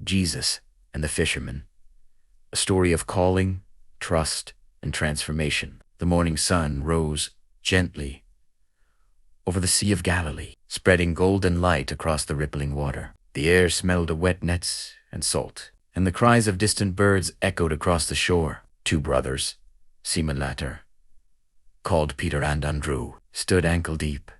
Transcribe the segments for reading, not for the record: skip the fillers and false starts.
Jesus and the fishermen. A story of calling, trust, and transformation. The morning sun rose gently over the Sea of Galilee, spreading golden light across the rippling water. The air smelled of wet nets and salt, and the cries of distant birds echoed across the shore. Two brothers, Simon Latter, called Peter and Andrew, stood ankle-deep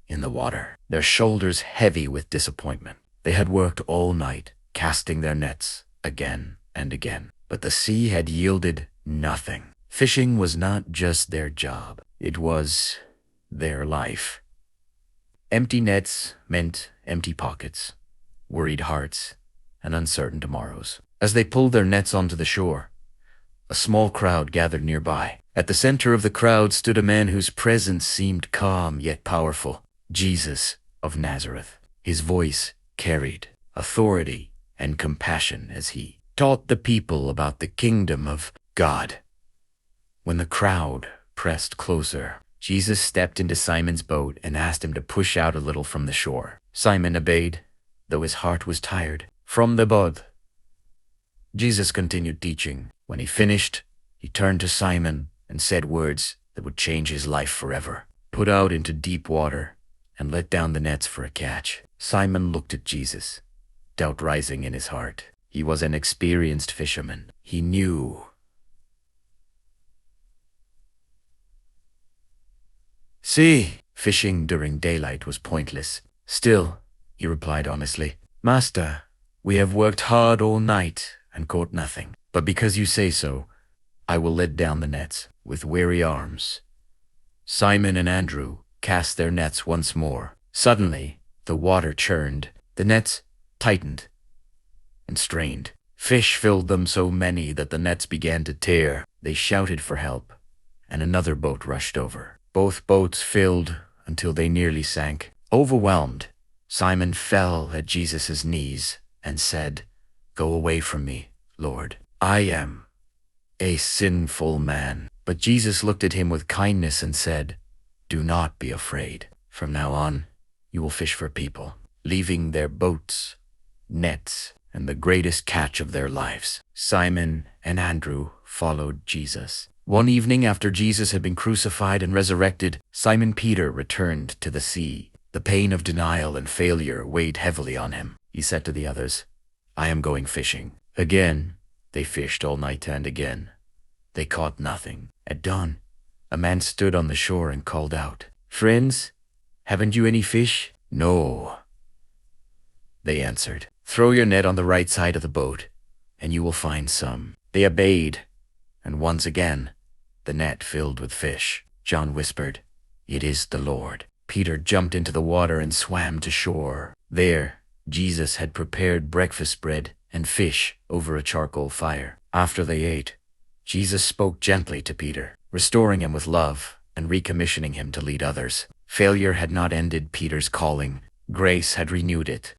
in the water, their shoulders heavy with disappointment. They had worked all night, casting their nets again and again, but the sea had yielded nothing. Fishing was not just their job, it was their life. Empty nets meant empty pockets, worried hearts, and uncertain tomorrows. As they pulled their nets onto the shore, a small crowd gathered nearby. At the center of the crowd stood a man whose presence seemed calm yet powerful, Jesus of Nazareth. His voice carried authority and compassion as he taught the people about the kingdom of God. When the crowd pressed closer, Jesus stepped into Simon's boat and asked him to push out a little from the shore. Simon obeyed, though his heart was tired. From the boat, Jesus continued teaching. When he finished, he turned to Simon and said words that would change his life forever. Put out into deep water and let down the nets for a catch. Simon looked at Jesus, doubt rising in his heart. He was an experienced fisherman. He knew. See, fishing during daylight was pointless. Still, he replied honestly, Master, we have worked hard all night and caught nothing. But because you say so, I will let down the nets with weary arms. Simon and Andrew cast their nets once more. Suddenly, the water churned, the nets tightened and strained. Fish filled them so many that the nets began to tear. They shouted for help, and another boat rushed over. Both boats filled until they nearly sank. Overwhelmed, Simon fell at Jesus' knees and said, Go away from me, Lord. I am a sinful man. But Jesus looked at him with kindness and said, Do not be afraid. From now on, you will fish for people, leaving their boats, nets, and the greatest catch of their lives. Simon and Andrew followed Jesus. One evening after Jesus had been crucified and resurrected, Simon Peter returned to the sea. The pain of denial and failure weighed heavily on him. He said to the others, I am going fishing. Again, they fished all night and again. They caught nothing. At dawn, a man stood on the shore and called out, Friends, haven't you any fish? No, they answered. Throw your net on the right side of the boat, and you will find some. They obeyed, and once again, the net filled with fish. John whispered, It is the Lord. Peter jumped into the water and swam to shore. There, Jesus had prepared breakfast bread and fish over a charcoal fire. After they ate, Jesus spoke gently to Peter, restoring him with love and recommissioning him to lead others. Failure had not ended Peter's calling. Grace had renewed it.